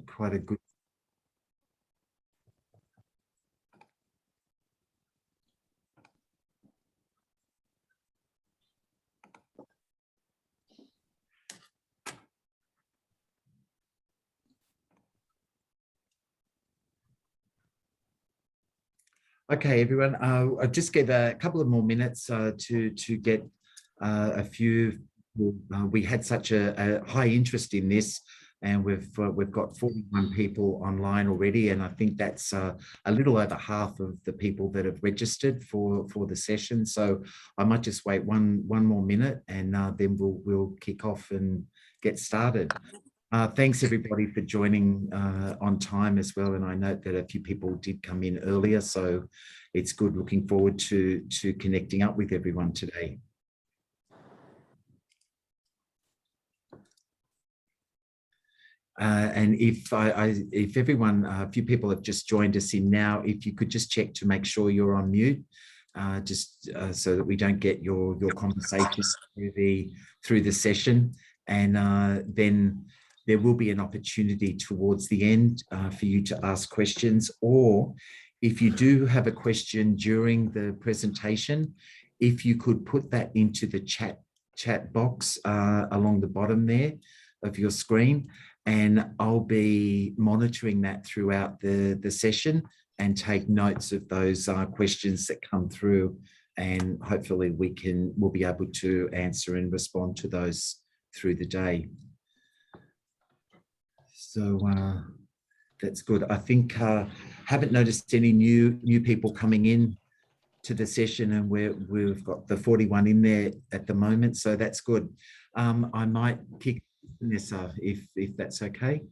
quite a good. Okay, everyone, I'll just give a couple of more minutes to get a few. We had such a high interest in this, and we've got 41 people online already, and I think that's a little over half of the people that have registered for the session. So I might just wait one more minute, and then we'll kick off and get started. Thanks everybody for joining on time as well. And I note that a few people did come in earlier, so it's good. Looking forward to connecting up with everyone today. And if everyone, a few people have just joined us in now, if you could just check to make sure you're on mute, just so that we don't get your conversation through the session, and then there will be an opportunity towards the end for you to ask questions, or if you do have a question during the presentation, if you could put that into the chat box along the bottom there of your screen, and I'll be monitoring that throughout the session and take notes of those questions that come through, and hopefully we'll be able to answer and respond to those through the day. So that's good. I think haven't noticed any new people coming in to the session, and we've got the 41 in there at the moment, so that's good. I might kick Vanessa if that's okay.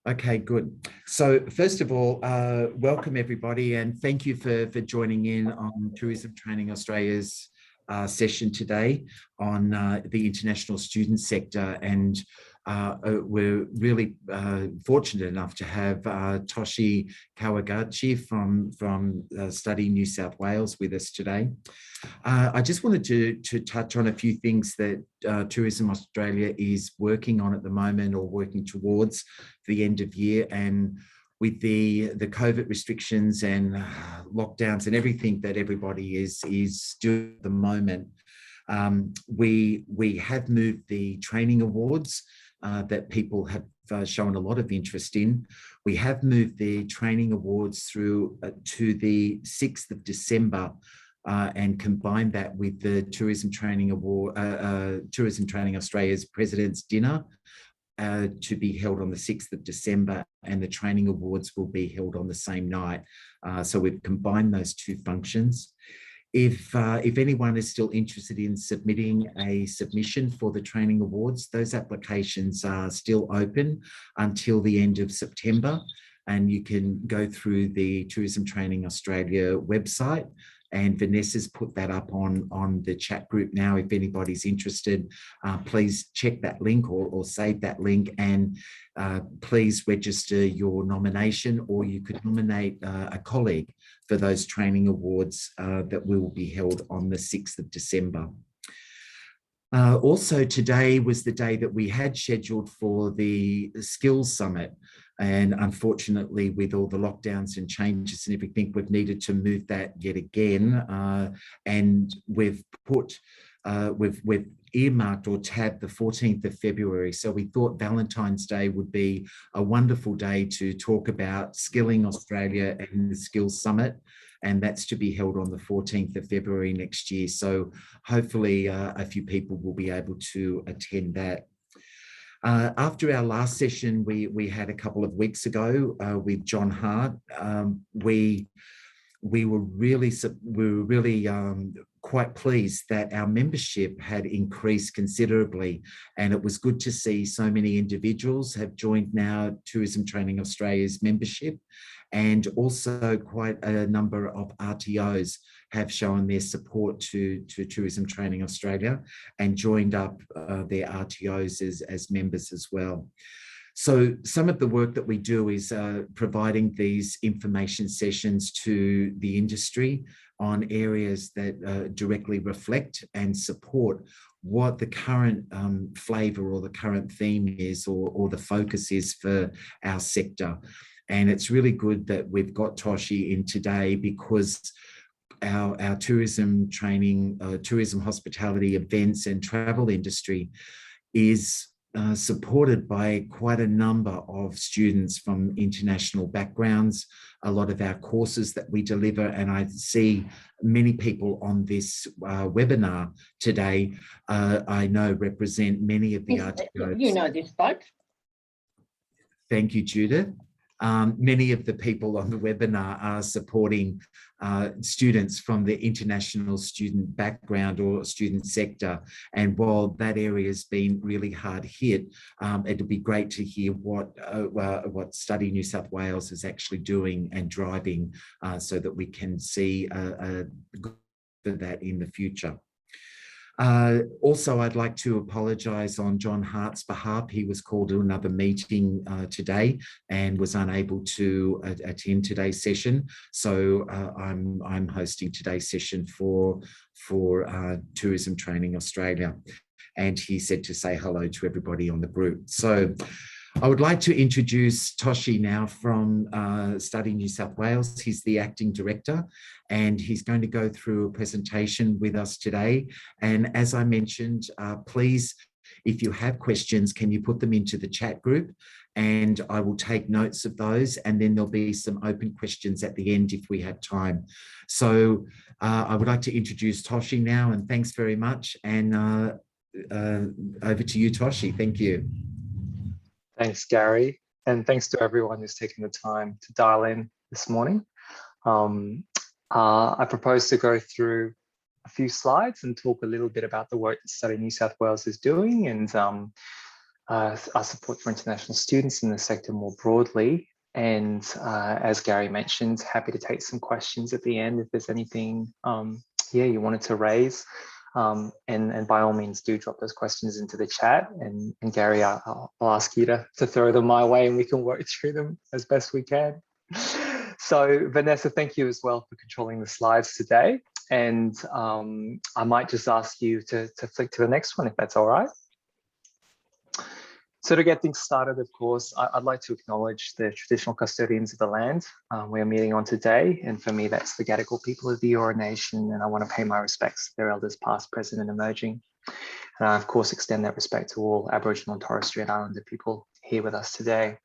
Okay, good. So first of all, welcome everybody, and thank you for joining in on Tourism Training Australia's session today on the international student sector. And we're really fortunate enough to have Toshi Kawaguchi from Study New South Wales with us today. I just wanted to touch on a few things that Tourism Australia is working on at the moment, or working towards the end of year. And with the COVID restrictions and lockdowns and everything that everybody is doing at the moment, we have moved the training awards that people have shown a lot of interest in. We have moved the training awards through to the 6th of December, and combined that with the Tourism Training Award, Tourism Training Australia's President's Dinner, to be held on the 6th of December, and the training awards will be held on the same night. So we've combined those two functions. If anyone is still interested in submitting a submission for the training awards, those applications are still open until the end of September, and you can go through the Tourism Training Australia website, and Vanessa's put that up on the chat group now. If anybody's interested, please check that link or save that link, and please register your nomination, or you could nominate a colleague for those training awards that will be held on the 6th of December. Also, today was the day that we had scheduled for the Skills Summit. And unfortunately, with all the lockdowns and changes and everything, we've needed to move that yet again. And we've earmarked or tabbed the 14th of February. So we thought Valentine's Day would be a wonderful day to talk about Skilling Australia and the Skills Summit. And that's to be held on the 14th of February next year. So hopefully a few people will be able to attend that. After our last session we had a couple of weeks ago with John Hart, we we were really quite pleased that our membership had increased considerably, and it was good to see so many individuals have joined now Tourism Training Australia's membership, and also quite a number of RTOs have shown their support to Tourism Training Australia and joined up their RTOs as members as well. So some of the work that we do is providing these information sessions to the industry on areas that directly reflect and support what the current flavour or the current theme is, or the focus is for our sector. And it's really good that we've got Toshi in today, because our tourism training, tourism, hospitality, events and travel industry is supported by quite a number of students from international backgrounds, a lot of our courses that we deliver, and I see many people on this webinar today, I know represent many of the RTOs. You know this, but Thank you, Judith. Many of the people on the webinar are supporting students from the international student background or student sector. And while that area has been really hard hit, it'll be great to hear what Study New South Wales is actually doing and driving, so that we can see that in the future. Also, I'd like to apologise on John Hart's behalf. He was called to another meeting today and was unable to attend today's session. So I'm hosting today's session for Tourism Training Australia. And he said to say hello to everybody on the group. So I would like to introduce Toshi now from Study New South Wales. He's the acting director, and he's going to go through a presentation with us today. And as I mentioned, please, if you have questions, can you put them into the chat group? And I will take notes of those, and then there'll be some open questions at the end if we have time. So I would like to introduce Toshi now, and thanks very much. And over to you, Toshi. Thank you. Thanks, Gary, and thanks to everyone who's taken the time to dial in this morning. I propose to go through a few slides and talk a little bit about the work that Study New South Wales is doing, and our support for international students in the sector more broadly. And as Gary mentioned, happy to take some questions at the end if there's anything you wanted to raise. And by all means, do drop those questions into the chat. And Gary, I'll ask you to throw them my way, and we can work through them as best we can. So Vanessa, thank you as well for controlling the slides today. And I might just ask you to flick to the next one, if that's all right. So to get things started, of course, I'd like to acknowledge the traditional custodians of the land we're meeting on today. And for me, that's the Gadigal people of the Eora Nation. And I want to pay my respects to their elders past, present and emerging. And I, of course, extend that respect to all Aboriginal and Torres Strait Islander people here with us today.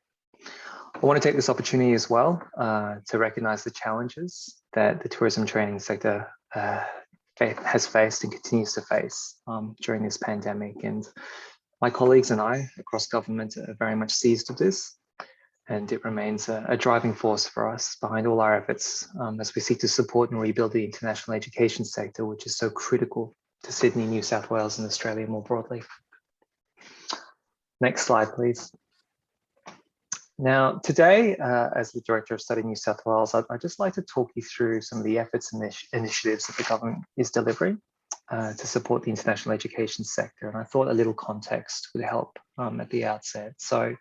I want to take this opportunity as well to recognise the challenges that the tourism training sector has faced and continues to face during this pandemic. And my colleagues and I across government are very much seized of this, and it remains a driving force for us behind all our efforts as we seek to support and rebuild the international education sector, which is so critical to Sydney, New South Wales and Australia more broadly. Next slide, please. Now, today, as the Director of Study New South Wales, I'd just like to talk you through some of the efforts and initiatives that the government is delivering to support the international education sector. And I thought a little context would help at the outset. So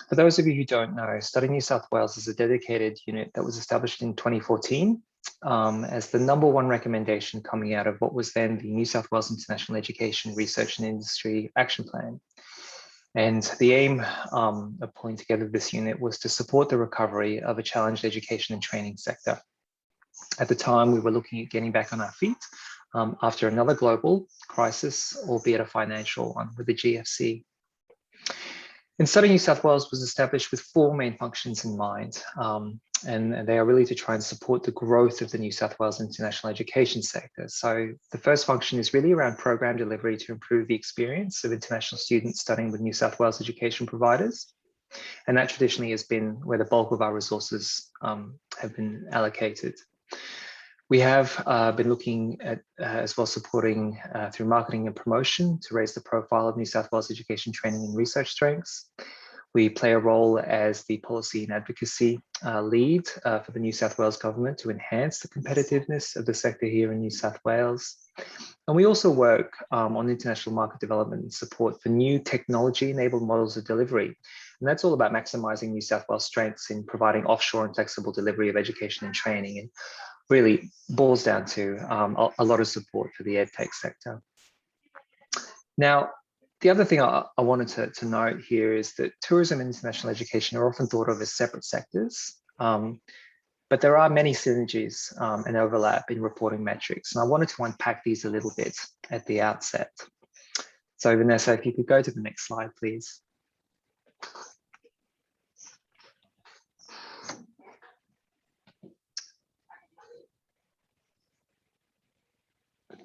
for those of you who don't know, Study New South Wales is a dedicated unit that was established in 2014 as the #1 recommendation coming out of what was then the New South Wales International Education Research and Industry Action Plan. And the aim of pulling together this unit was to support the recovery of a challenged education and training sector. At the time, we were looking at getting back on our feet after another global crisis, albeit a financial one, with the GFC. And Study New South Wales was established with 4 main functions in mind, and they are really to try and support the growth of the New South Wales international education sector. So the first function is really around program delivery to improve the experience of international students studying with New South Wales education providers. And that traditionally has been where the bulk of our resources have been allocated. We have been looking at as well supporting through marketing and promotion to raise the profile of New South Wales education training and research strengths. We play a role as the policy and advocacy lead for the New South Wales Government to enhance the competitiveness of the sector here in New South Wales. And we also work on international market development and support for new technology-enabled models of delivery. And that's all about maximizing New South Wales' strengths in providing offshore and flexible delivery of education and training, and really boils down to a lot of support for the edtech sector. Now, the other thing I wanted to note here is that tourism and international education are often thought of as separate sectors, but there are many synergies and overlap in reporting metrics. And I wanted to unpack these a little bit at the outset. So Vanessa, if you could go to the next slide, please.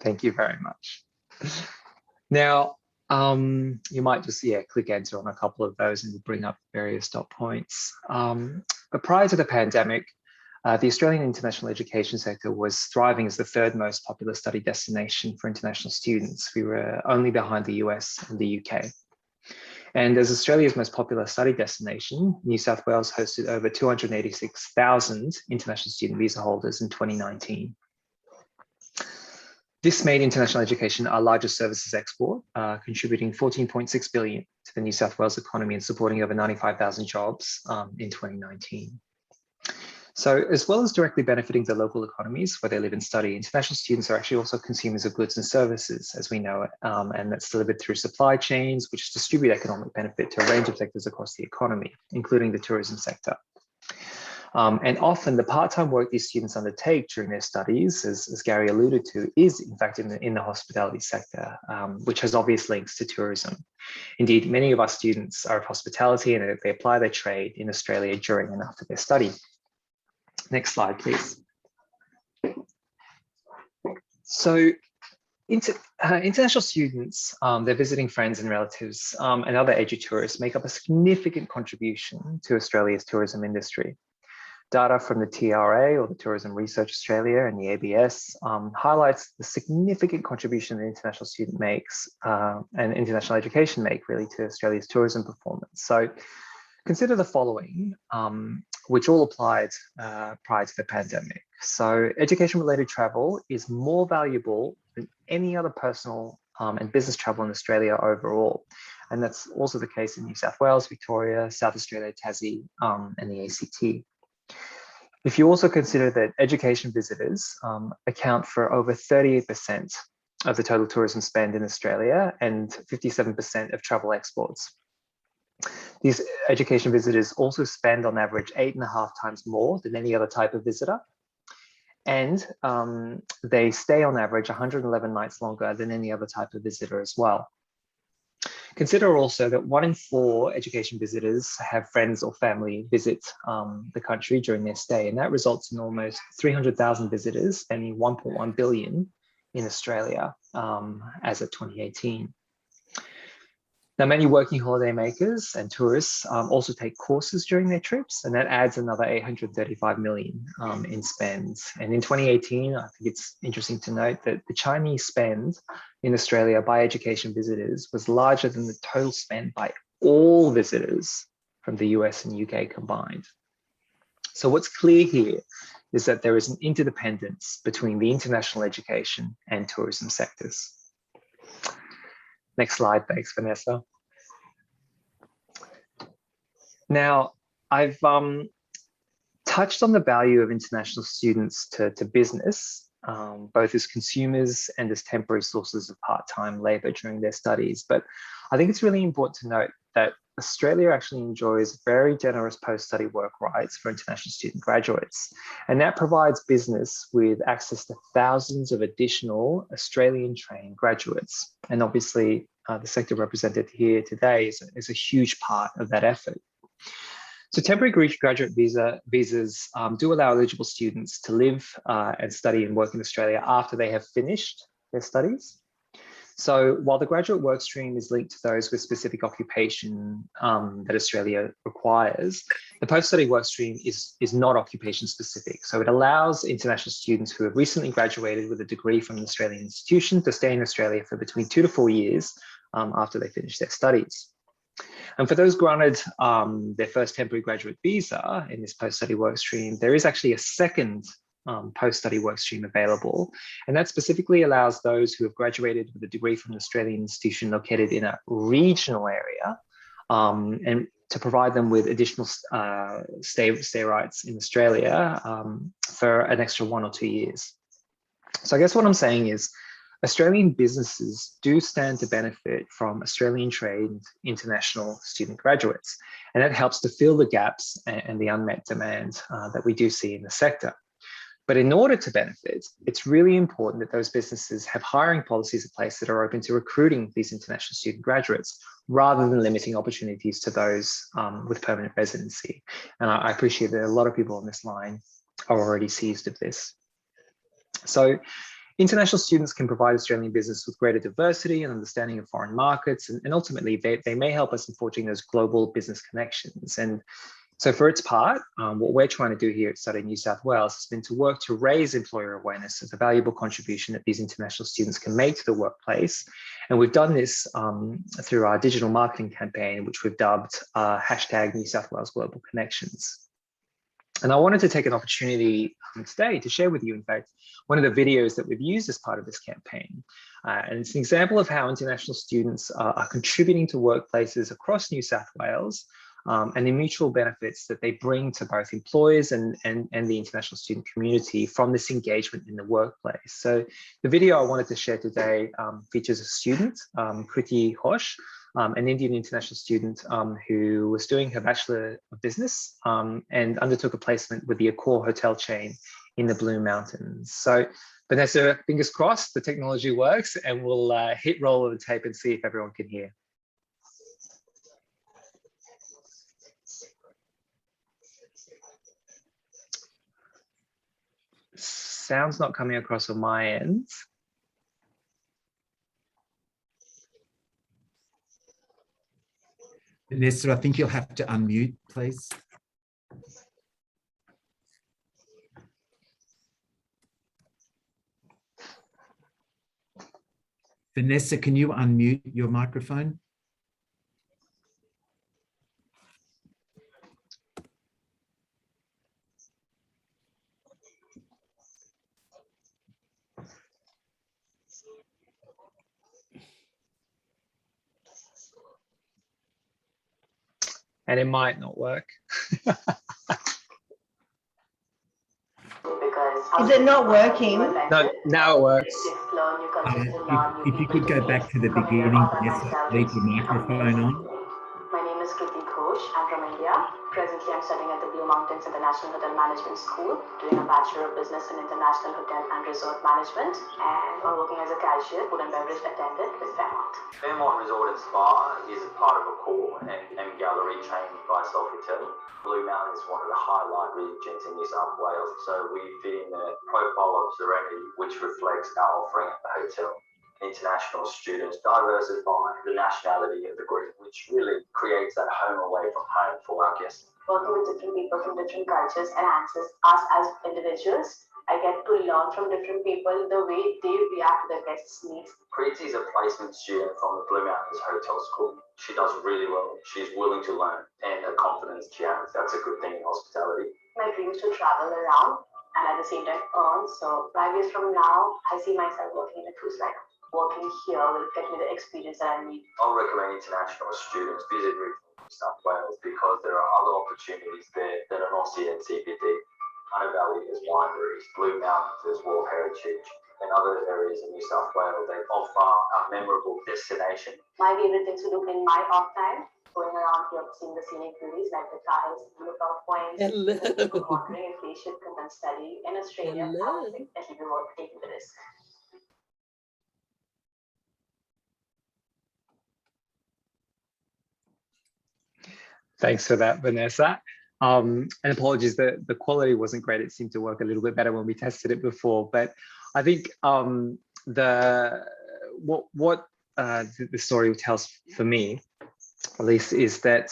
Thank you very much. Now, you might just, click enter on a couple of those and bring up various dot points. But prior to the pandemic, the Australian international education sector was thriving as the third most popular study destination for international students. We were only behind the US and the UK. And as Australia's most popular study destination, New South Wales hosted over 286,000 international student visa holders in 2019. This made international education our largest services export, contributing 14.6 billion to the New South Wales economy and supporting over 95,000 jobs in 2019. So as well as directly benefiting the local economies where they live and study, international students are actually also consumers of goods and services, as we know it, and that's delivered through supply chains, which distribute economic benefit to a range of sectors across the economy, including the tourism sector. And often the part-time work these students undertake during their studies, as Gary alluded to, is in fact in the hospitality sector, which has obvious links to tourism. Indeed, many of our students are of hospitality and they apply their trade in Australia during and after their study. Next slide, please. So international students, they're visiting friends and relatives and other edu-tourists make up a significant contribution to Australia's tourism industry. Data from the TRA, or the Tourism Research Australia, and the ABS highlights the significant contribution the international student makes and international education make really to Australia's tourism performance. So consider the following, which all applied prior to the pandemic. So education-related travel is more valuable than any other personal and business travel in Australia overall. And that's also the case in New South Wales, Victoria, South Australia, Tassie, and the ACT. If you also consider that education visitors account for over 38% of the total tourism spend in Australia and 57% of travel exports. These education visitors also spend on average 8.5 times more than any other type of visitor. And they stay on average 111 nights longer than any other type of visitor as well. Consider also that 1 in 4 education visitors have friends or family visit the country during their stay, and that results in almost 300,000 visitors, spending 1.1 billion in Australia as of 2018. Now, many working holiday makers and tourists also take courses during their trips, and that adds another 835 million in spend. And in 2018, I think it's interesting to note that the Chinese spend in Australia by education visitors was larger than the total spend by all visitors from the US and UK combined. So what's clear here is that there is an interdependence between the international education and tourism sectors. Next slide, thanks, Vanessa. Now, I've touched on the value of international students to business, both as consumers and as temporary sources of part-time labor during their studies. But I think it's really important to note that Australia actually enjoys very generous post-study work rights for international student graduates. And that provides business with access to thousands of additional Australian trained graduates. And obviously, the sector represented here today is a huge part of that effort. So temporary graduate visas do allow eligible students to live and study and work in Australia after they have finished their studies. So while the graduate work stream is linked to those with specific occupation that Australia requires, the post-study work stream is not occupation specific. So it allows international students who have recently graduated with a degree from an Australian institution to stay in Australia for between 2 to 4 years after they finish their studies. And for those granted their first temporary graduate visa in this post-study work stream, there is actually a second post-study work stream available. And that specifically allows those who have graduated with a degree from an Australian institution located in a regional area and to provide them with additional stay rights in Australia for an extra 1 or 2 years. So I guess what I'm saying is Australian businesses do stand to benefit from Australian trained international student graduates, and that helps to fill the gaps and the unmet demand that we do see in the sector. But in order to benefit, it's really important that those businesses have hiring policies in place that are open to recruiting these international student graduates, rather than limiting opportunities to those with permanent residency. And I appreciate that a lot of people on this line are already seized of this. So international students can provide Australian business with greater diversity and understanding of foreign markets, and ultimately they may help us in forging those global business connections. And so for its part, what we're trying to do here at Study New South Wales has been to work to raise employer awareness of the valuable contribution that these international students can make to the workplace. And we've done this through our digital marketing campaign, which we've dubbed hashtag New South Wales Global Connections. And I wanted to take an opportunity today to share with you, in fact, one of the videos that we've used as part of this campaign. And it's an example of how international students are contributing to workplaces across New South Wales and the mutual benefits that they bring to both employers and the international student community from this engagement in the workplace. So the video I wanted to share today features a student, Kriti Ghosh, an Indian international student who was doing her Bachelor of Business and undertook a placement with the Accor hotel chain in the Blue Mountains. So Vanessa, fingers crossed, the technology works, and we'll hit roll of the tape and see if everyone can hear. Sound's not coming across on my end. Vanessa, I think you'll have to unmute, please. Vanessa, can you unmute your microphone? And it might not work. Is it not working? No, now it works. If you could go back to the beginning, yes, leave your microphone on. My name is Kriti Ghosh. I'm from India. Presently, I'm studying at the Blue Mountains International Hotel Management School, doing a Bachelor of Business in International Hotel and Resort Management, and I'm working as a cashier, food and beverage attendant with Fairmont. Fairmont Resort and Spa is a part of Accor and gallery trained by Sofitel. Blue Mountain is one of the highlight regions in New South Wales, so we fit in the profile of Serenity, which reflects our offering at the hotel. International students diversify the nationality of the group, which really creates that home away from home for our guests. Working with different people from different cultures enhances us as individuals. I get to learn from different people the way they react to their guests' needs. Preeti is a placement student from the Blue Mountains Hotel School. She does really well. She's willing to learn, and the confidence she has, that's a good thing in hospitality. My dream is to travel around and at the same time earn. So 5 years from now, I see myself working in a cruise line. Working here will get me the experience that I need. I'll recommend international students visit New South Wales because there are other opportunities there that are not seen at CBD. Hunter Valley is wineries, Blue Mountains is World Heritage, and other areas in New South Wales. They offer a memorable destination. My favorite things to do in my off time, going around here, seeing the scenic beauties like the tiles, the lookout points, wondering if they should come and study in Australia. I think it will be worth taking the risk. Thanks for that, Vanessa. And apologies, the quality wasn't great. It seemed to work a little bit better when we tested it before. But I think what the story tells for me, at least, is that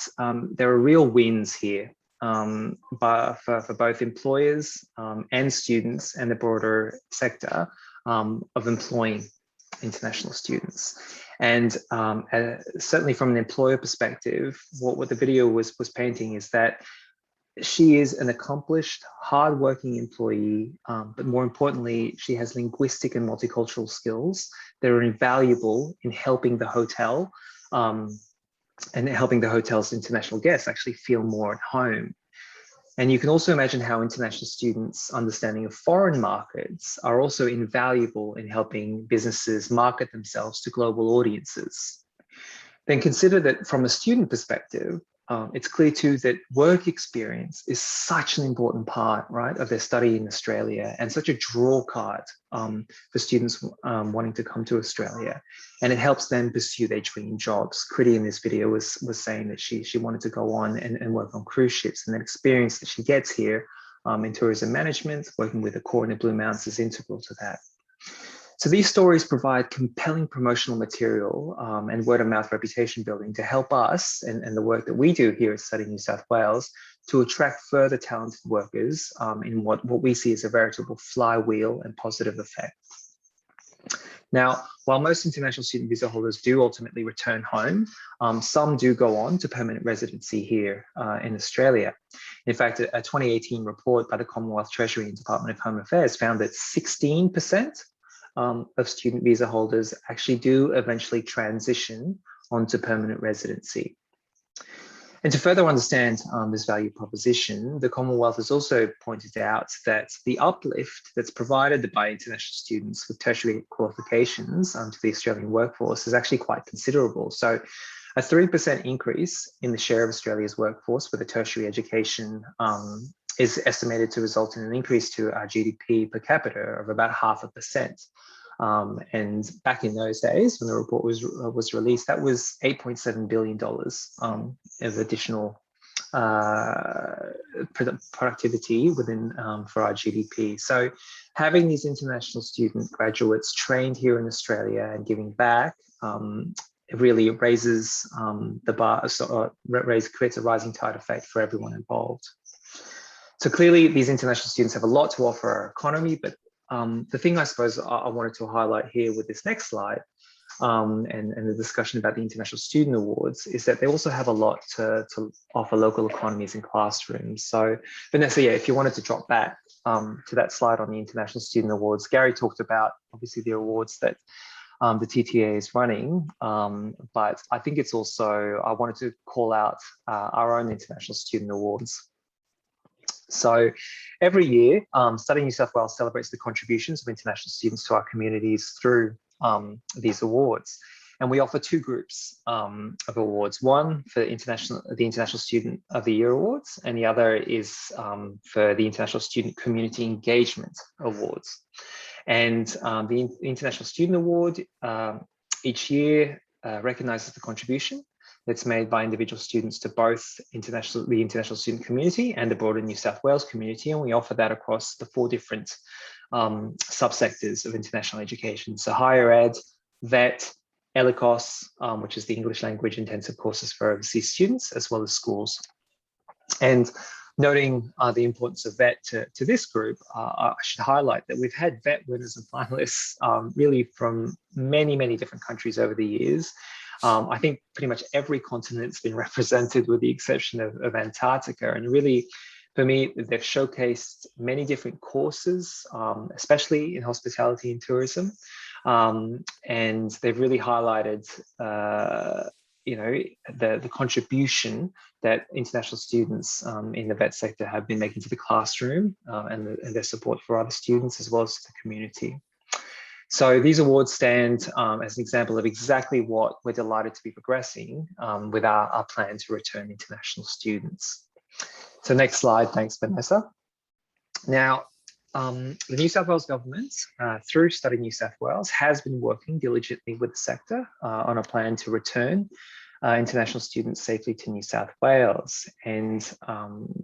there are real wins here for both employers and students and the broader sector of employing international students. And certainly from an employer perspective, what the video was painting is that she is an accomplished, hardworking employee, but more importantly, she has linguistic and multicultural skills that are invaluable in helping the hotel and helping the hotel's international guests actually feel more at home. And you can also imagine how international students' understanding of foreign markets are also invaluable in helping businesses market themselves to global audiences. Then consider that from a student perspective, it's clear too that work experience is such an important part, right, of their study in Australia, and such a draw card for students wanting to come to Australia, and it helps them pursue their dream jobs. Kriti in this video was saying that she wanted to go on and work on cruise ships, and that experience that she gets here in tourism management, working with the Corps in the Blue Mountains, is integral to that. So these stories provide compelling promotional material and word of mouth reputation building to help us and the work that we do here at Study New South Wales to attract further talented workers in what we see as a veritable flywheel and positive effect. Now, while most international student visa holders do ultimately return home, some do go on to permanent residency here in Australia. In fact, a 2018 report by the Commonwealth Treasury and Department of Home Affairs found that 16% of student visa holders actually do eventually transition onto permanent residency. And to further understand this value proposition, the Commonwealth has also pointed out that the uplift that's provided by international students with tertiary qualifications to the Australian workforce is actually quite considerable. So a 3% increase in the share of Australia's workforce with a tertiary education is estimated to result in an increase to our GDP per capita of about 0.5%. And back in those days, when the report was released, that was $8.7 billion of additional productivity within for our GDP. So having these international student graduates trained here in Australia and giving back, it really raises the bar, creates a rising tide effect for everyone involved. So clearly, these international students have a lot to offer our economy, but the thing I suppose I wanted to highlight here with this next slide and the discussion about the International Student Awards is that they also have a lot to offer local economies and classrooms. So Vanessa, yeah, if you wanted to drop back to that slide on the International Student Awards, Gary talked about obviously the awards that the TTA is running, but I think it's also, I wanted to call out our own International Student Awards. So every year, Study New South Wales celebrates the contributions of international students to our communities through these awards. And we offer two groups of awards, one for the International Student of the Year Awards, and the other is for the International Student Community Engagement Awards. And the International Student Award each year recognises the contribution that's made by individual students to both the international student community and the broader New South Wales community. And we offer that across the 4 different subsectors of international education. So higher ed, vet, ELICOS, which is the English language intensive courses for overseas students, as well as schools. And noting the importance of vet to this group, I should highlight that we've had vet winners and finalists really from many, many different countries over the years. I think pretty much every continent's been represented with the exception of Antarctica. And really, for me, they've showcased many different courses, especially in hospitality and tourism. And they've really highlighted, the contribution that international students in the vet sector have been making to the classroom and their support for other students as well as to the community. So these awards stand as an example of exactly what we're delighted to be progressing with our plan to return international students. So next slide, thanks Vanessa. Now, the New South Wales Government, through Study New South Wales, has been working diligently with the sector on a plan to return international students safely to New South Wales. And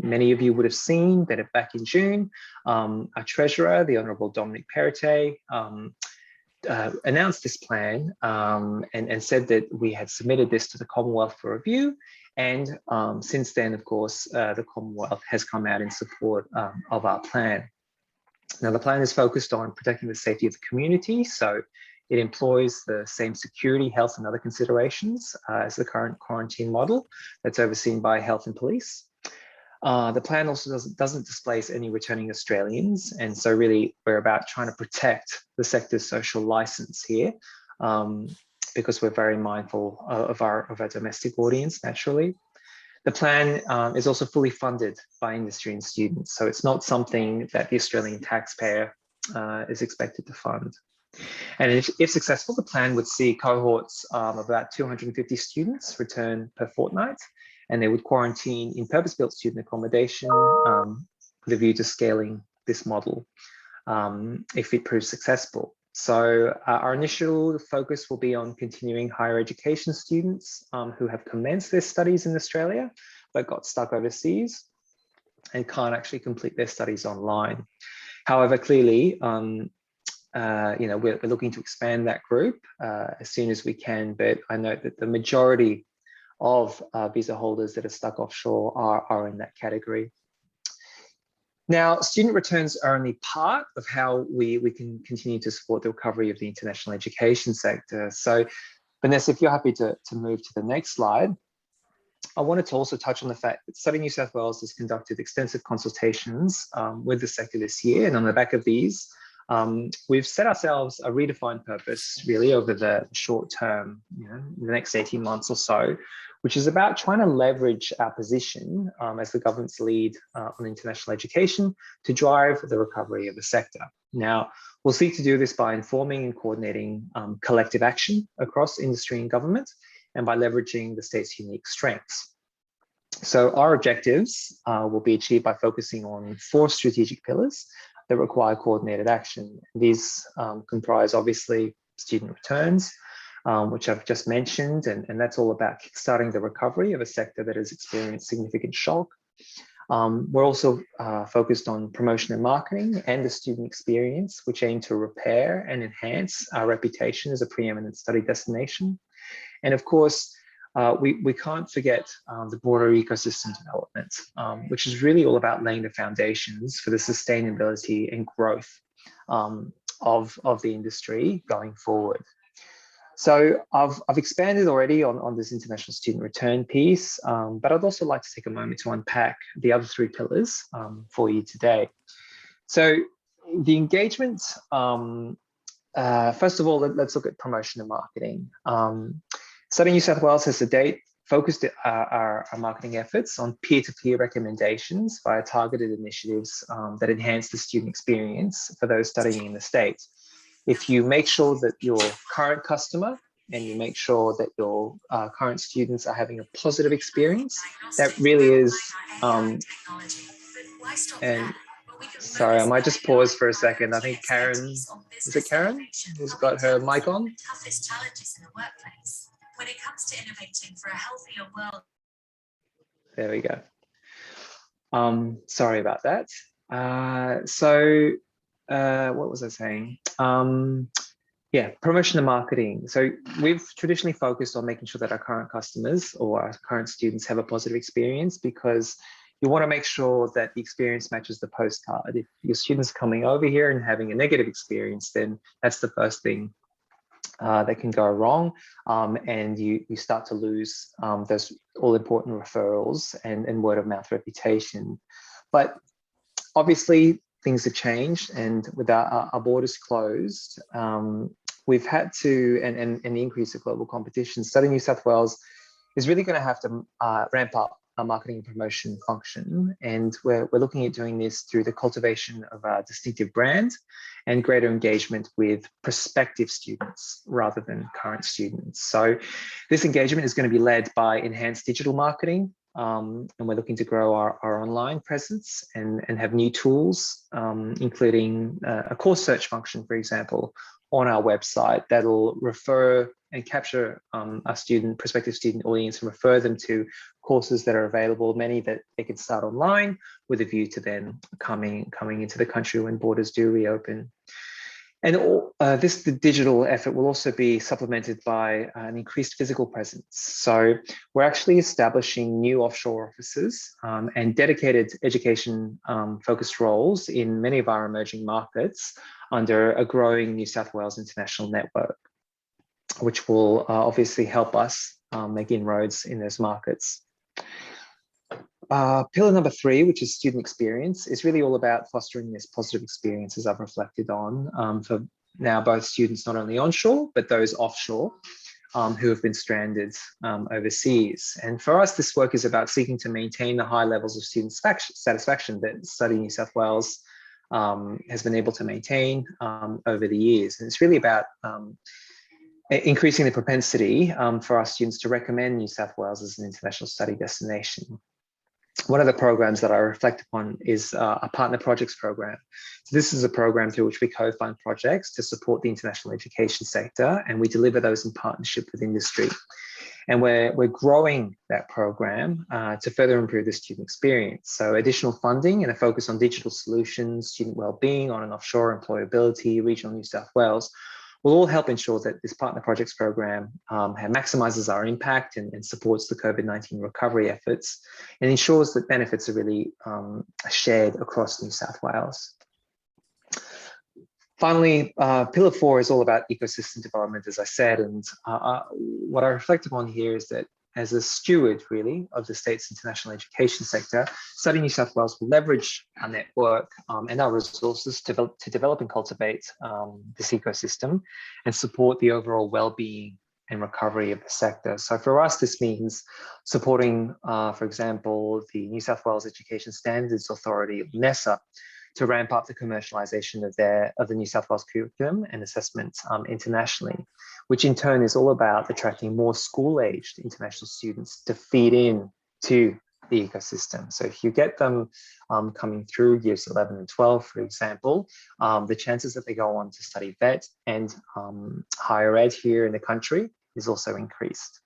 many of you would have seen that back in June, our Treasurer, the Honourable Dominic Perrottet, announced this plan and said that we had submitted this to the Commonwealth for review. And since then, of course, the Commonwealth has come out in support of our plan. Now, the plan is focused on protecting the safety of the community. So it employs the same security, health, and other considerations as the current quarantine model that's overseen by health and police. The plan also doesn't displace any returning Australians. And so really, we're about trying to protect the sector's social license here, because we're very mindful of our domestic audience, naturally. The plan is also fully funded by industry and students. So it's not something that the Australian taxpayer is expected to fund. And if successful, the plan would see cohorts of about 250 students return per fortnight, and they would quarantine in purpose-built student accommodation with a view to scaling this model if it proves successful. So our initial focus will be on continuing higher education students who have commenced their studies in Australia, but got stuck overseas and can't actually complete their studies online. However, clearly, we're looking to expand that group as soon as we can, but I note that the majority of visa holders that are stuck offshore are in that category. Now, student returns are only part of how we can continue to support the recovery of the international education sector. So, Vanessa, if you're happy to move to the next slide, I wanted to also touch on the fact that Study New South Wales has conducted extensive consultations with the sector this year, and on the back of these, we've set ourselves a redefined purpose really over the short term, the next 18 months or so, which is about trying to leverage our position as the government's lead on international education to drive the recovery of the sector. Now, we'll seek to do this by informing and coordinating collective action across industry and government, and by leveraging the state's unique strengths. So our objectives will be achieved by focusing on 4 strategic pillars that require coordinated action. These comprise, obviously, student returns, which I've just mentioned, and that's all about kickstarting the recovery of a sector that has experienced significant shock. We're also focused on promotion and marketing and the student experience, which aim to repair and enhance our reputation as a preeminent study destination. And of course, we can't forget the broader ecosystem development, which is really all about laying the foundations for the sustainability and growth of the industry going forward. So I've expanded already on this international student return piece, but I'd also like to take a moment to unpack the other 3 pillars for you today. So the engagement, first of all, let's look at promotion and marketing. Study New South Wales has to date focused our marketing efforts on peer-to-peer recommendations via targeted initiatives that enhance the student experience for those studying in the States. If you make sure that your current customer and you make sure that your current students are having a positive experience, that really is, and sorry, I might just pause for a second. I think Karen, is it Karen who's got her mic on? Toughest challenges in the workplace when it comes to innovating for a healthier world. There we go. Sorry about that. What was I saying? Yeah, promotion and marketing. So we've traditionally focused on making sure that our current customers or our current students have a positive experience, because you want to make sure that the experience matches the postcard. If your students are coming over here and having a negative experience, then that's the first thing that can go wrong, and you start to lose those all-important referrals and word-of-mouth reputation. But obviously, things have changed, and with our borders closed, we've had to, and the increase of global competition, Study New South Wales is really going to have to ramp up our marketing and promotion function. And we're looking at doing this through the cultivation of a distinctive brand and greater engagement with prospective students rather than current students. So this engagement is going to be led by enhanced digital marketing, and we're looking to grow our online presence and have new tools, including a course search function, for example, on our website that'll refer and capture our prospective student audience and refer them to courses that are available, many that they can start online with a view to then coming into the country when borders do reopen. And the digital effort will also be supplemented by an increased physical presence. So we're actually establishing new offshore offices and dedicated education focused roles in many of our emerging markets under a growing New South Wales international network, which will obviously help us make inroads in those markets. Pillar number 3, which is student experience, is really all about fostering this positive experience, as I've reflected on, for now both students not only onshore, but those offshore who have been stranded overseas. And for us, this work is about seeking to maintain the high levels of student satisfaction that Study New South Wales has been able to maintain over the years. And it's really about increasing the propensity for our students to recommend New South Wales as an international study destination. One of the programs that I reflect upon is a partner projects program. So this is a program through which we co-fund projects to support the international education sector, and we deliver those in partnership with industry. And we're growing that program to further improve the student experience. So additional funding and a focus on digital solutions, student wellbeing, on and offshore employability, regional New South Wales, will all help ensure that this partner projects program maximizes our impact and supports the COVID-19 recovery efforts and ensures that benefits are really shared across New South Wales. Finally, pillar 4 is all about ecosystem development, as I said, and what I reflect upon here is that as a steward, really, of the state's international education sector, Study New South Wales will leverage our network and our resources to develop and cultivate this ecosystem and support the overall well-being and recovery of the sector. So for us, this means supporting, for example, the New South Wales Education Standards Authority, NESA, to ramp up the commercialisation of the New South Wales curriculum and assessment internationally, which in turn is all about attracting more school-aged international students to feed in to the ecosystem. So if you get them coming through years 11 and 12, for example, the chances that they go on to study vet and higher ed here in the country is also increased.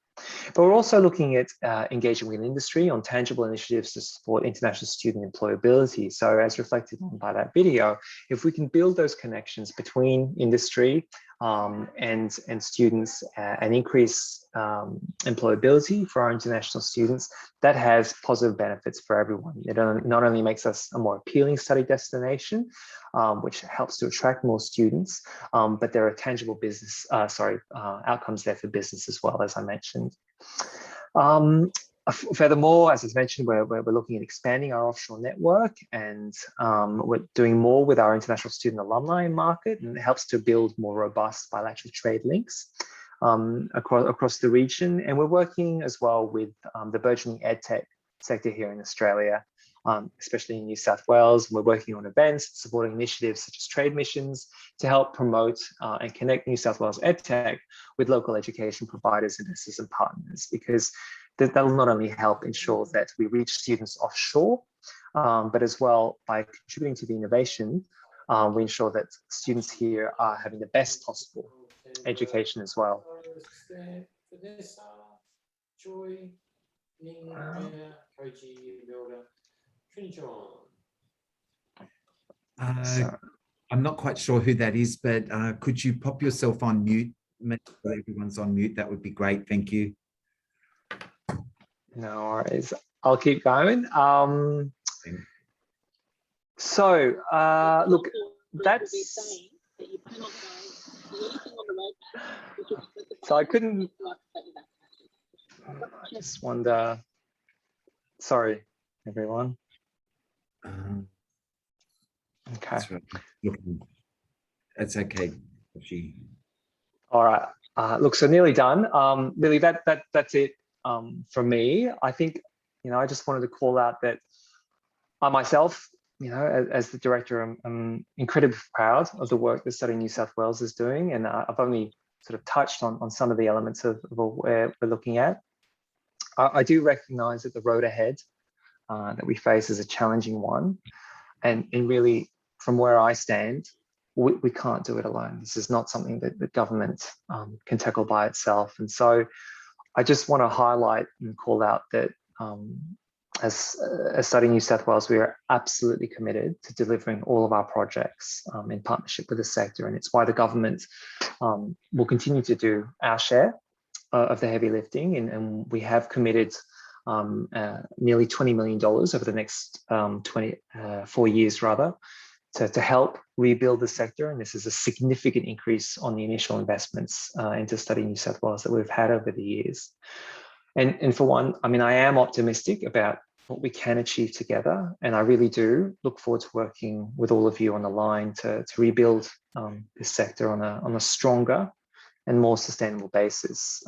But we're also looking at engaging with industry on tangible initiatives to support international student employability. So as reflected on by that video, if we can build those connections between industry and students and increase employability for our international students, that has positive benefits for everyone. It not only makes us a more appealing study destination, which helps to attract more students, but there are tangible business, outcomes there for business as well, as I mentioned. Furthermore, as I mentioned, we're looking at expanding our offshore network, and we're doing more with our international student alumni market, and it helps to build more robust bilateral trade links across the region. And we're working as well with the burgeoning edtech sector here in Australia, especially in New South Wales. We're working on events, supporting initiatives such as trade missions to help promote and connect New South Wales EdTech with local education providers, investors and partners, because that'll not only help ensure that we reach students offshore, but as well by contributing to the innovation, we ensure that students here are having the best possible education as well. I'm not quite sure who that is, but could you pop yourself on mute? Make sure everyone's on mute. That would be great. Thank you. No worries. I'll keep going. Look, that's... So I couldn't... I just wonder... Sorry, everyone. Okay. That's right. That's okay. All right. Look, so nearly done. Really, that's it from me. I think, I just wanted to call out that I myself, as the director, I'm incredibly proud of the work that Study New South Wales is doing, and I've only sort of touched on some of the elements of where we're looking at. I do recognise that the road ahead that we face is a challenging one, and really, from where I stand, we can't do it alone. This is not something that the government can tackle by itself. And so I just want to highlight and call out that as Study New South Wales, we are absolutely committed to delivering all of our projects in partnership with the sector, and it's why the government will continue to do our share of the heavy lifting, and we have committed nearly $20 million over the next 4 years rather, to help rebuild the sector. And this is a significant increase on the initial investments into Study New South Wales that we've had over the years. And for one, I mean, I am optimistic about what we can achieve together. And I really do look forward to working with all of you on the line to rebuild this sector on a stronger and more sustainable basis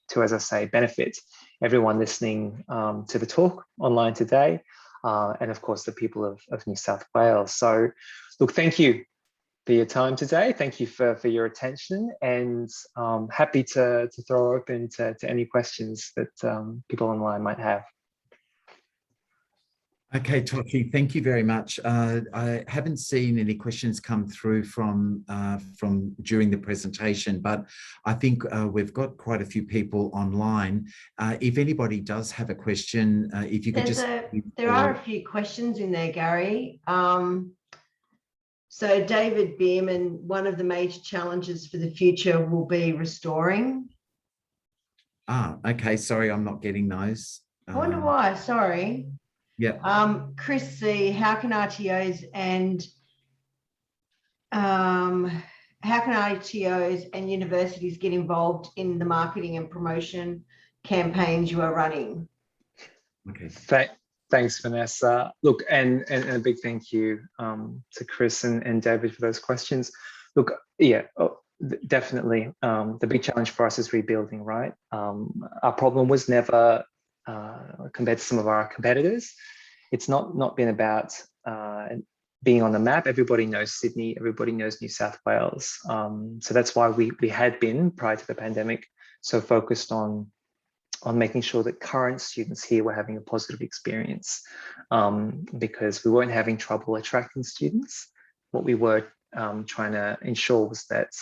to, as I say, benefit everyone listening to the talk online today, and of course the people of New South Wales. So look, thank you for your time today. Thank you for your attention, and happy to throw open to any questions that people online might have. Okay, Toshi, thank you very much. I haven't seen any questions come through from during the presentation, but I think we've got quite a few people online. If anybody does have a question, if you could there are a few questions in there, Gary. So David Bierman, one of the major challenges for the future will be restoring. Okay, sorry, I'm not getting those. I wonder why, sorry. Yeah. Chris C, how can RTOs and universities get involved in the marketing and promotion campaigns you are running? Okay. Thanks, Vanessa. Look, and a big thank you to Chris and David for those questions. Look, yeah, definitely. The big challenge for us is rebuilding, right? Our problem was never, compared to some of our competitors, it's not been about being on the map. Everybody knows Sydney, everybody knows New South Wales. So that's why we had been, prior to the pandemic, so focused on making sure that current students here were having a positive experience, because we weren't having trouble attracting students. What we were trying to ensure was that,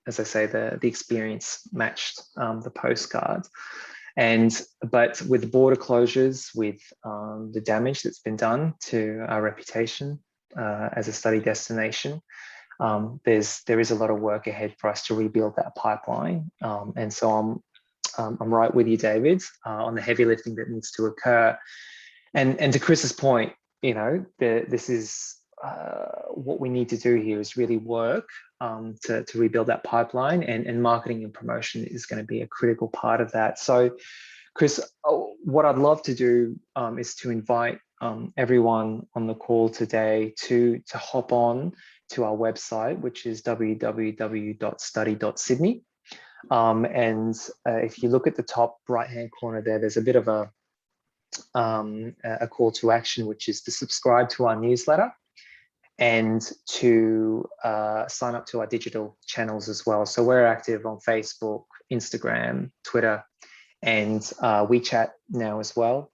as I say, the experience matched the postcard. But with the border closures, with the damage that's been done to our reputation as a study destination, there is a lot of work ahead for us to rebuild that pipeline. And so I'm right with you, David, on the heavy lifting that needs to occur. And to Chris's point, you know, this is what we need to do here is really work to rebuild that pipeline, and marketing and promotion is going to be a critical part of that. So, Chris, what I'd love to do is to invite everyone on the call today to hop on to our website, which is www.study.sydney. And if you look at the top right-hand corner there, there's a bit of a call to action, which is to subscribe to our newsletter and to sign up to our digital channels as well. So we're active on Facebook, Instagram, Twitter, and WeChat now as well,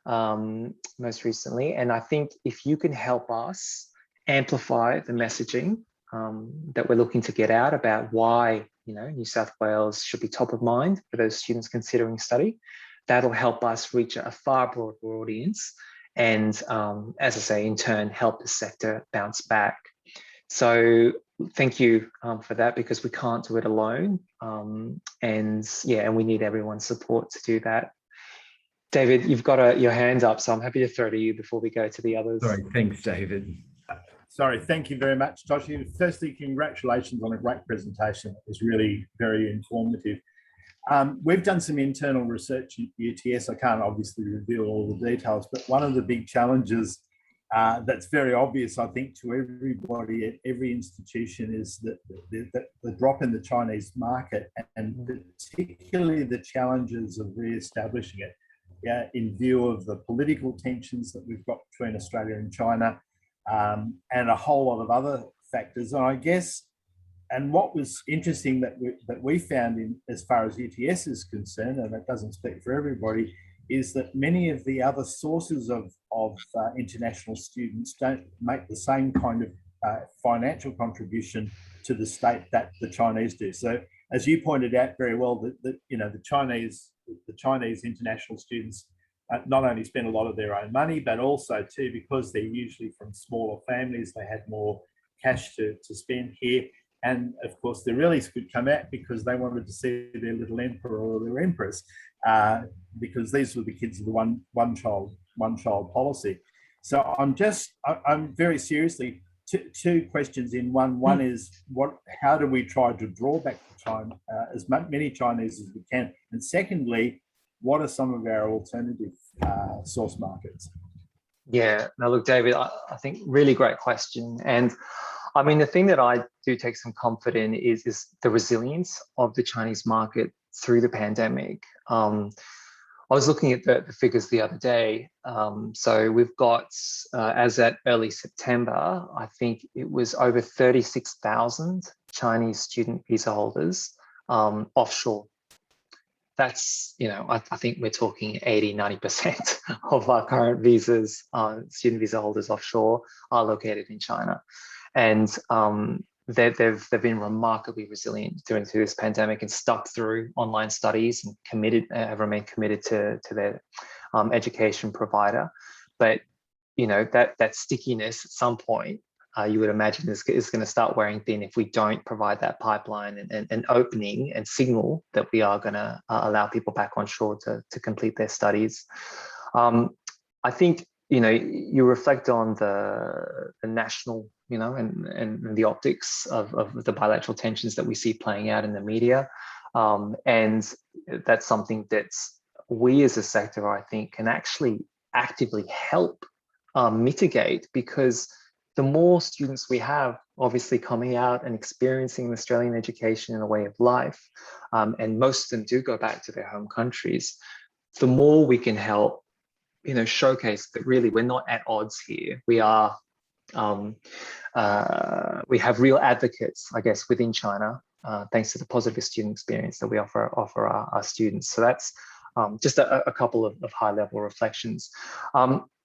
most recently. And I think if you can help us amplify the messaging that we're looking to get out about why, you know, New South Wales should be top of mind for those students considering study, that'll help us reach a far broader audience, and as I say, in turn, help the sector bounce back. So thank you for that, because we can't do it alone. And we need everyone's support to do that. David, you've got your hand up, so I'm happy to throw to you before we go to the others. Sorry, thanks, David. Sorry, thank you very much, Toshi. Firstly, congratulations on a great presentation. It was really very informative. We've done some internal research at UTS. I can't obviously reveal all the details, but one of the big challenges that's very obvious, I think, to everybody at every institution is that the drop in the Chinese market, and particularly the challenges of re-establishing it in view of the political tensions that we've got between Australia and China, and a whole lot of other factors. And I guess, and what was interesting that we found in as far as UTS is concerned, and it doesn't speak for everybody, is that many of the other sources of international students don't make the same kind of financial contribution to the state that the Chinese do. So, as you pointed out very well, that you know, the Chinese international students not only spend a lot of their own money, but also too, because they're usually from smaller families, they had more cash to spend here. And of course, the rallies could come out because they wanted to see their little emperor or their empress, because these were the kids of the one child policy. So I'm very seriously, two questions in one. One is how do we try to draw back to China, as many Chinese as we can? And secondly, what are some of our alternative source markets? Yeah, no, look, David, I think really great question. And I mean, the thing that I do take some comfort in is the resilience of the Chinese market through the pandemic. I was looking at the figures the other day. So we've got, as at early September, I think it was over 36,000 Chinese student visa holders offshore. That's, I think we're talking 80–90% of our current visas, student visa holders offshore, are located in China. And they've been remarkably resilient through this pandemic and stuck through online studies and have remained committed to their education provider. But that stickiness at some point, you would imagine is going to start wearing thin if we don't provide that pipeline and opening and signal that we are going to allow people back on shore to complete their studies. I think you reflect on the national, and the optics of the bilateral tensions that we see playing out in the media. And that's something that we as a sector, I think, can actually actively help mitigate, because the more students we have obviously coming out and experiencing Australian education and a way of life, and most of them do go back to their home countries, the more we can help showcase that really we're not at odds here. We are, we have real advocates, I guess, within China, thanks to the positive student experience that we offer our students. So that's just a couple of high-level reflections.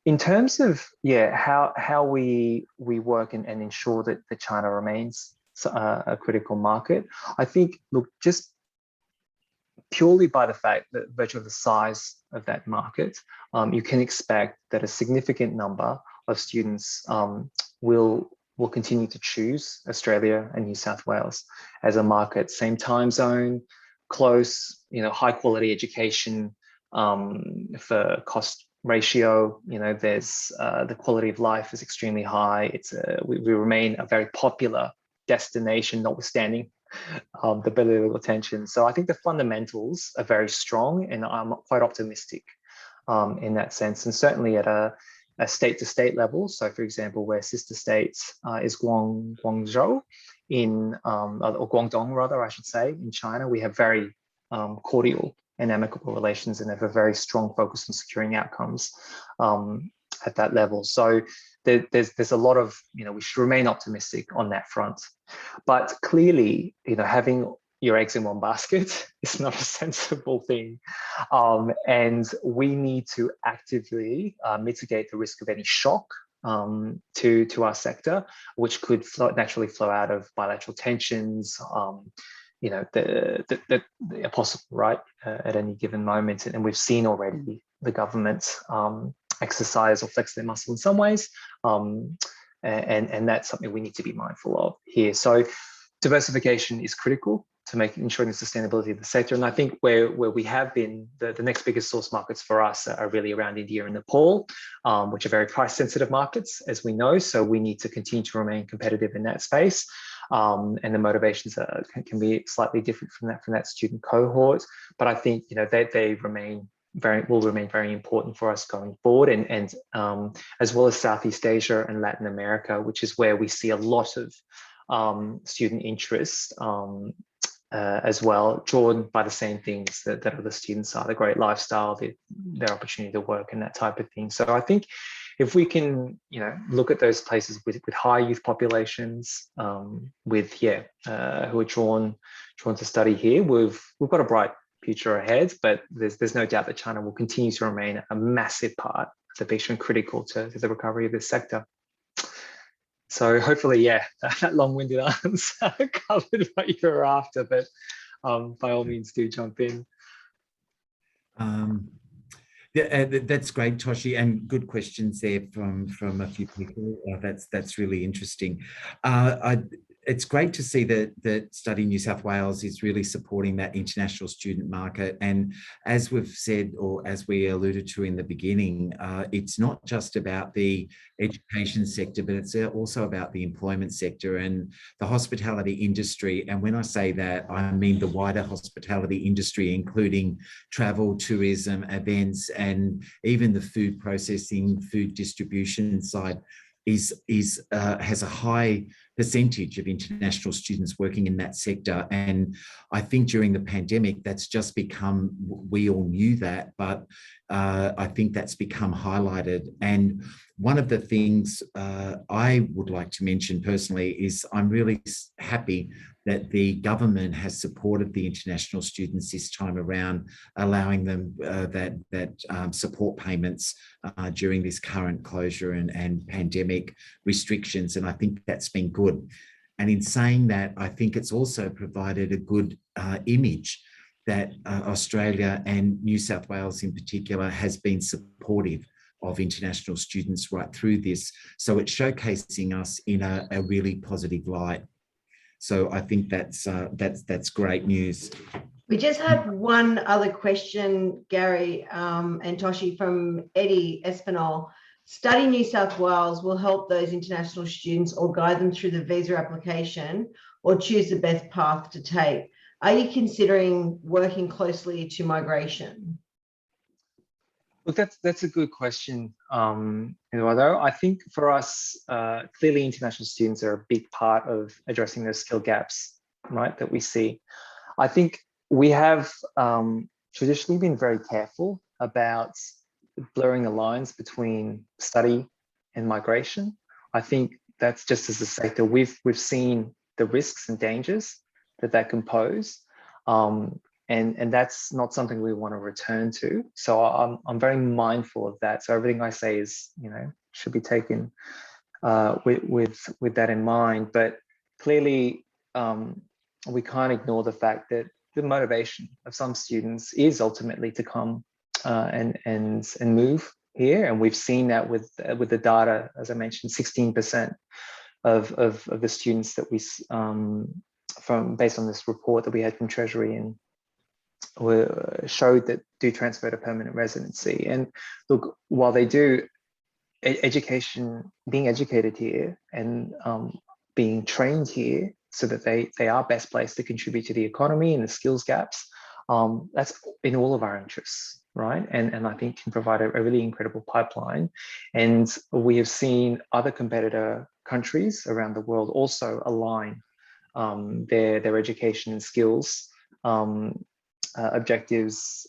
In terms of how we work and ensure that China remains a critical market, I think, look, just purely by the fact that virtue of the size of that market, you can expect that a significant number of students will continue to choose Australia and New South Wales as a market. Same time zone, close, high quality education for cost ratio. There's the quality of life is extremely high. We remain a very popular destination, notwithstanding the political tension. So I think the fundamentals are very strong, and I'm quite optimistic in that sense. And certainly at a state-to-state level. So, for example, where sister states is Guangzhou or Guangdong, rather, I should say, in China, we have very cordial and amicable relations and have a very strong focus on securing outcomes at that level. So there's a lot of, we should remain optimistic on that front. But clearly, having your eggs in one basket is not a sensible thing. And we need to actively mitigate the risk of any shock to our sector, which could naturally flow out of bilateral tensions, the possible, right, at any given moment. And we've seen already the government exercise or flex their muscle in some ways. And that's something we need to be mindful of here. So diversification is critical to ensuring the sustainability of the sector. And I think where we have been, the next biggest source markets for us are really around India and Nepal, which are very price sensitive markets, as we know. So we need to continue to remain competitive in that space. And the motivations can be slightly different from that student cohort. But I think, they will remain very important for us going forward, and as well as Southeast Asia and Latin America, which is where we see a lot of student interest as well, drawn by the same things that other students are, the great lifestyle, their opportunity to work and that type of thing. So I think if we can, look at those places with high youth populations, who are drawn to study here, we've got a bright future ahead. But there's no doubt that China will continue to remain a massive part of the picture and critical to the recovery of this sector. So hopefully, that long-winded answer covered what you were after, but by all means do jump in. That's great, Toshi, and good questions there from a few people. That's really interesting. It's great to see that Study New South Wales is really supporting that international student market. And as we've said, or as we alluded to in the beginning, it's not just about the education sector, but it's also about the employment sector and the hospitality industry. And when I say that, I mean the wider hospitality industry, including travel, tourism, events, and even the food processing, food distribution side has a high percentage of international students working in that sector. And I think during the pandemic, that's just become, we all knew that, but I think that's become highlighted. And one of the things I would like to mention personally is I'm really happy that the government has supported the international students this time around, allowing them that support payments during this current closure and pandemic restrictions. And I think that's been good. And in saying that, I think it's also provided a good image that Australia and New South Wales in particular has been supportive of international students right through this. So it's showcasing us in a really positive light. So I think that's great news. We just had one other question, Gary and Toshi, from Eddie Espinal. Study New South Wales will help those international students or guide them through the visa application or choose the best path to take. Are you considering working closely to migration? Look, that's a good question, Eduardo. I think for us, clearly international students are a big part of addressing those skill gaps, right, that we see. I think we have traditionally been very careful about blurring the lines between study and migration. I think that's just as a sector, we've seen the risks and dangers that can pose. And that's not something we want to return to. So I'm very mindful of that. So everything I say is, should be taken with that in mind. But clearly, we can't ignore the fact that the motivation of some students is ultimately to come and move here. And we've seen that with the data, as I mentioned, 16% of the students that we based on this report that we had from Treasury and showed that do transfer to permanent residency. And look, while they do, being educated here and being trained here so that they are best placed to contribute to the economy and the skills gaps, that's in all of our interests, right? And I think can provide a really incredible pipeline. And we have seen other competitor countries around the world also align their education and skills objectives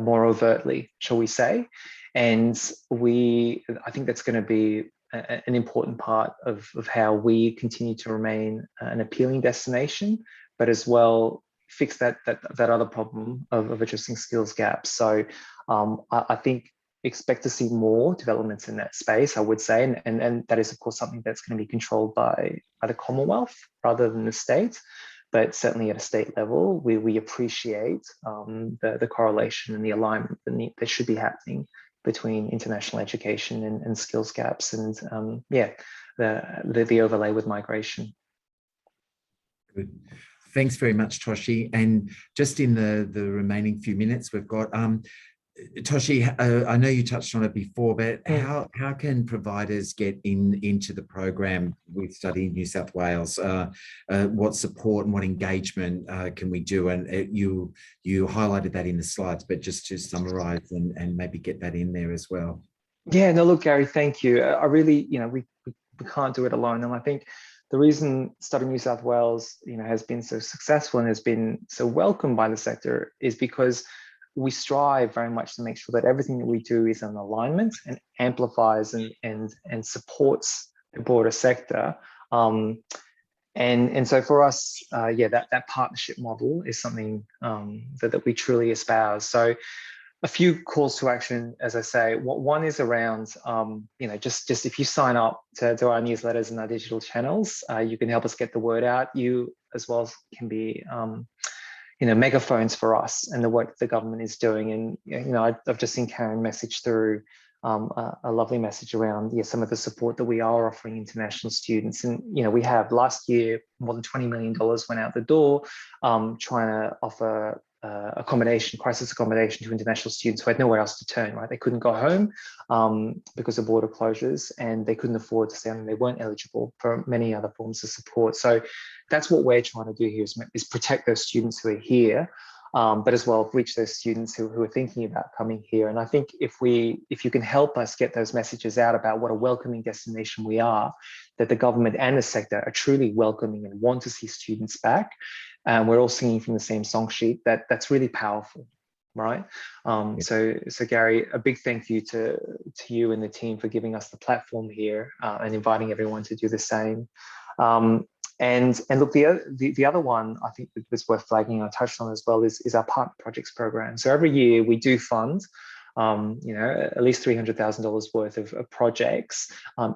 more overtly, shall we say. And I think that's going to be an important part of how we continue to remain an appealing destination, but as well fix that other problem of addressing skills gaps. So I think expect to see more developments in that space, I would say, and that is of course something that's going to be controlled by the Commonwealth rather than the state. But certainly at a state level, we appreciate the correlation and the alignment that should be happening between international education and skills gaps, and the overlay with migration. Good. Thanks very much, Toshi. And just in the remaining few minutes we've got, Toshi, I know you touched on it before, but how can providers get into the program with Study New South Wales? What support and what engagement can we do? And you highlighted that in the slides, but just to summarise and maybe get that in there as well. Yeah, no, look, Gary, thank you. I really, we can't do it alone. And I think the reason Study New South Wales, has been so successful and has been so welcomed by the sector is because we strive very much to make sure that everything that we do is in alignment and amplifies and supports the broader sector. And so for us, that partnership model is something that we truly espouse. So a few calls to action, as I say. One is around, just if you sign up to our newsletters and our digital channels, you can help us get the word out. You as well can be megaphones for us and the work that the government is doing. And I've just seen Karen message through a lovely message around some of the support that we are offering international students. And we have last year more than $20 million went out the door, trying to offer crisis accommodation to international students who had nowhere else to turn, right? They couldn't go home because of border closures, and they couldn't afford to stay home, and they weren't eligible for many other forms of support. So that's what we're trying to do here, is protect those students who are here, but as well reach those students who are thinking about coming here. And I think if you can help us get those messages out about what a welcoming destination we are, that the government and the sector are truly welcoming and want to see students back, and we're all singing from the same song sheet, that's really powerful, right? So Gary, a big thank you to you and the team for giving us the platform here and inviting everyone to do the same. And look, the other one I think that was worth flagging, I touched on as well, is our partner projects program. So every year we do fund, at least $300,000 worth of projects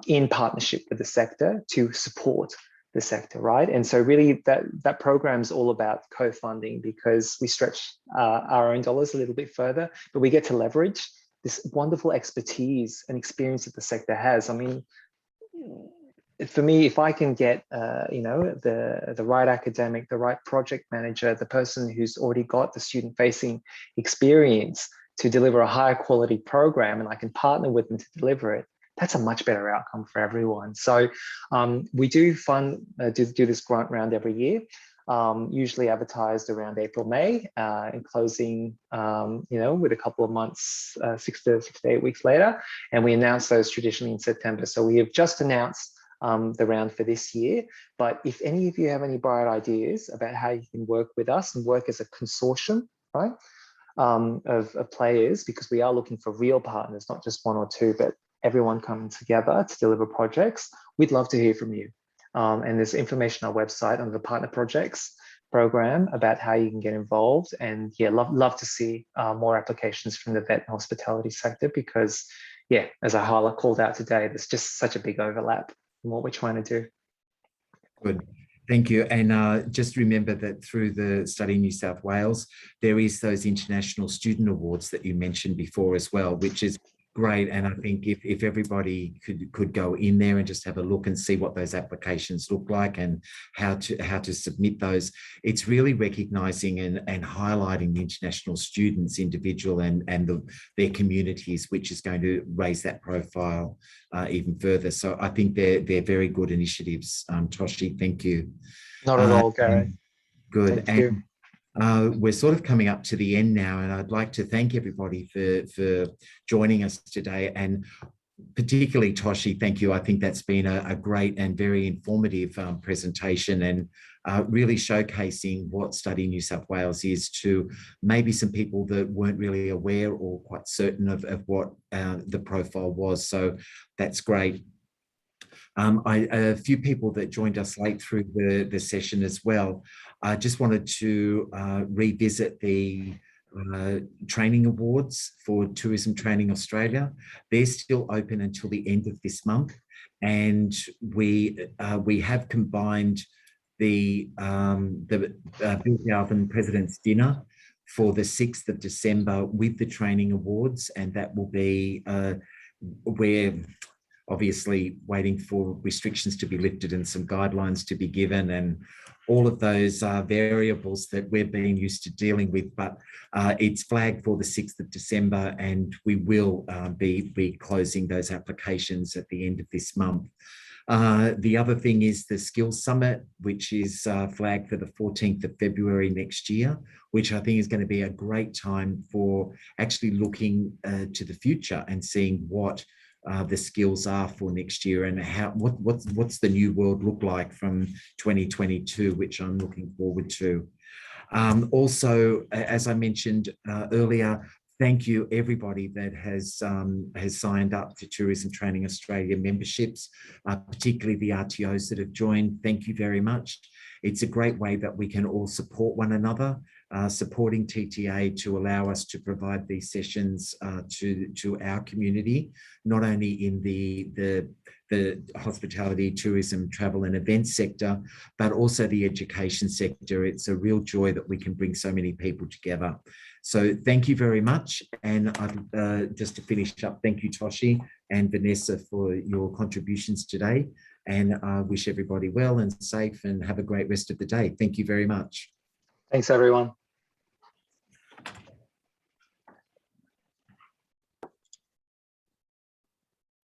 in partnership with the sector to support the sector, right? And so really that program is all about co-funding, because we stretch our own dollars a little bit further, but we get to leverage this wonderful expertise and experience that the sector has. I mean, for me, if I can get the right academic, the right project manager, the person who's already got the student-facing experience to deliver a higher quality program, and I can partner with them to deliver it, that's a much better outcome for everyone. So we do do this grant round every year, usually advertised around April, May, and closing, with a couple of months, 6 to 8 weeks later. And we announce those traditionally in September. So we have just announced the round for this year. But if any of you have any bright ideas about how you can work with us and work as a consortium, right, of players, because we are looking for real partners, not just one or two, but everyone coming together to deliver projects, we'd love to hear from you. And there's information on our website under the partner projects program about how you can get involved. And love to see more applications from the vet and hospitality sector, because as I called out today, there's just such a big overlap in what we're trying to do. Good. Thank you. And just remember that through the Study New South Wales, there is those international student awards that you mentioned before as well, which is great. And I think if everybody could go in there and just have a look and see what those applications look like and how to submit those, it's really recognizing and highlighting the international students, individual and their communities, which is going to raise that profile even further. So I think they're very good initiatives. Toshi, thank you. Not at all, Gary. Good. Thank you. We're sort of coming up to the end now, and I'd like to thank everybody for joining us today, and particularly Toshi, thank you. I think that's been a great and very informative presentation, and really showcasing what Study New South Wales is to maybe some people that weren't really aware or quite certain of what the profile was. So that's great. A few people that joined us late through the session as well. I just wanted to revisit the training awards for Tourism Training Australia. They're still open until the end of this month, and we have combined the Bill Galvin President's Dinner for the 6th of December with the training awards, and that will be where obviously waiting for restrictions to be lifted and some guidelines to be given, and all of those variables that we've been used to dealing with. But it's flagged for the 6th of December, and we will be closing those applications at the end of this month. The other thing is the Skills Summit, which is flagged for the 14th of February next year, which I think is going to be a great time for actually looking to the future and seeing what the skills are for next year, and what's the new world look like from 2022, which I'm looking forward to. Also, as I mentioned earlier, thank you everybody that has signed up for Tourism Training Australia memberships, particularly the RTOs that have joined. Thank you very much. It's a great way that we can all support one another. supporting TTA to allow us to provide these sessions to our community, not only in the hospitality, tourism, travel and events sector, but also the education sector. It's a real joy that we can bring so many people together. So thank you very much. And just to finish up, thank you, Toshi and Vanessa, for your contributions today. And I wish everybody well and safe and have a great rest of the day. Thank you very much. Thanks, everyone.